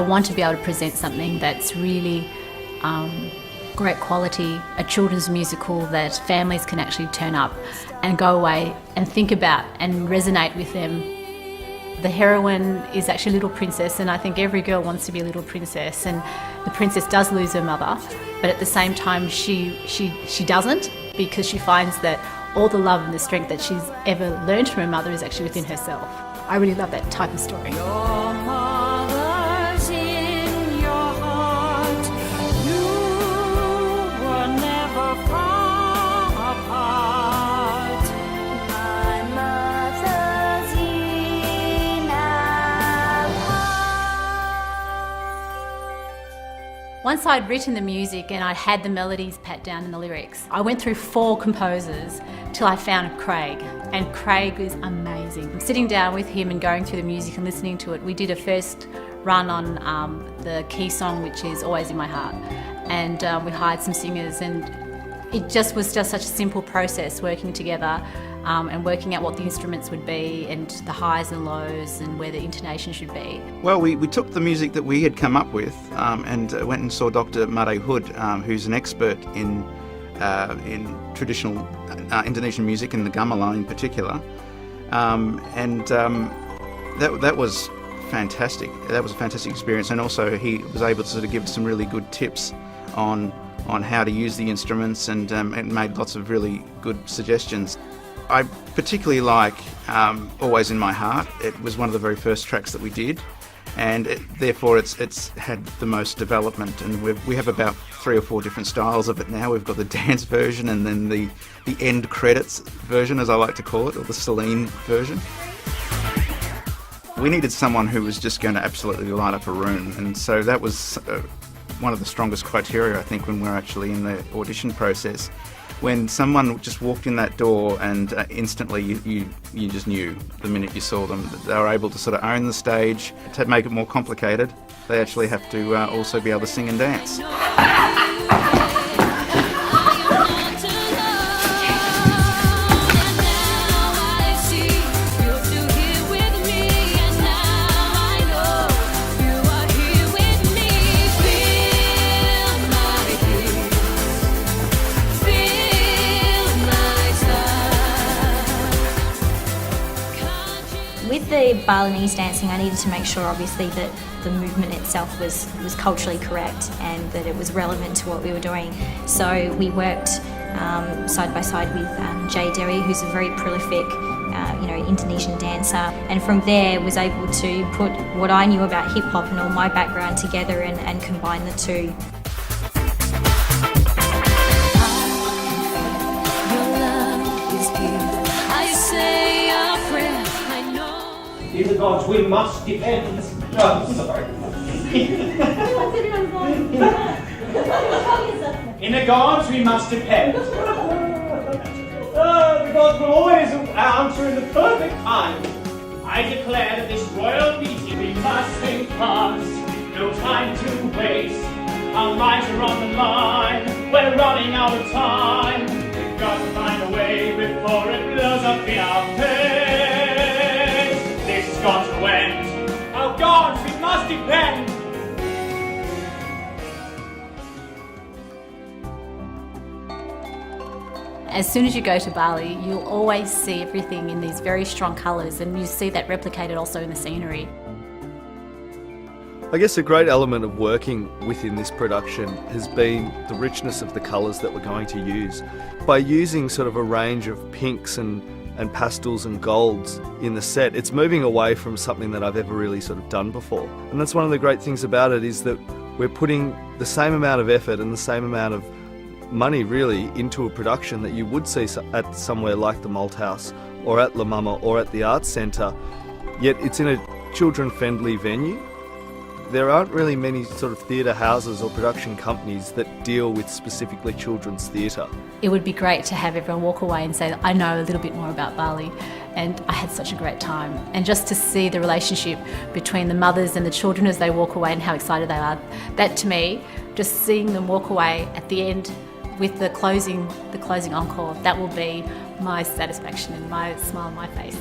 want to be able to present something that's really great quality, a children's musical that families can actually turn up and go away and think about and resonate with them. The heroine is actually a little princess, and I think every girl wants to be a little princess, and the princess does lose her mother, but at the same time she doesn't, because she finds that all the love and the strength that she's ever learned from her mother is actually within herself. I really love that type of story. Your mother's in your heart. You were never far apart. My mother's in our heart. Once I'd written the music and I had the melodies pat down in the lyrics, I went through 4 composers till I found Craig, and Craig is amazing. Sitting down with him and going through the music and listening to it, we did a first run on the key song, which is Always in My Heart, and we hired some singers, and it was just such a simple process working together and working out what the instruments would be and the highs and lows and where the intonation should be. Well, we took the music that we had come up with and went and saw Dr. Made Hood, who's an expert in traditional Indonesian music and the gamelan in particular, that was fantastic. That was a fantastic experience, and also he was able to sort of give some really good tips on how to use the instruments, and made lots of really good suggestions. I particularly like Always in My Heart. It was one of the very first tracks that we did, and therefore it's had the most development, and we have about 3 or 4 different styles of it now. We've got the dance version, and then the end credits version, as I like to call it, or the Celine version. We needed someone who was just going to absolutely light up a room, and so that was one of the strongest criteria, I think, when we were actually in the audition process. When someone just walked in that door and instantly you just knew the minute you saw them that they were able to sort of own the stage. To make it more complicated, they actually have to also be able to sing and dance. With the Balinese dancing, I needed to make sure, obviously, that the movement itself was culturally correct and that it was relevant to what we were doing. So we worked side by side with Jay Derry, who's a very prolific, Indonesian dancer, and from there was able to put what I knew about hip hop and all my background together and combine the two. In the gods we must depend. Oh, sorry. In the gods we must depend. The gods will always answer in the perfect time. I declare that this royal meeting we must think fast. No time to waste. Our lives are on the line. We're running out of time. We've got to find a way before it blows up in our face. This has got to end. Oh gods, we must depend. As soon as you go to Bali, you'll always see everything in these very strong colours, and you see that replicated also in the scenery. I guess a great element of working within this production has been the richness of the colours that we're going to use. By using sort of a range of pinks and pastels and golds in the set, it's moving away from something that I've ever really sort of done before. And that's one of the great things about it, is that we're putting the same amount of effort and the same amount of money really into a production that you would see at somewhere like the Malthouse or at La Mama or at the Arts Centre, yet it's in a children-friendly venue. There aren't really many sort of theatre houses or production companies that deal with specifically children's theatre. It would be great to have everyone walk away and say, I know a little bit more about Bali, and I had such a great time. And just to see the relationship between the mothers and the children as they walk away and how excited they are, that to me, just seeing them walk away at the end with the closing encore, that will be my satisfaction and my smile on my face.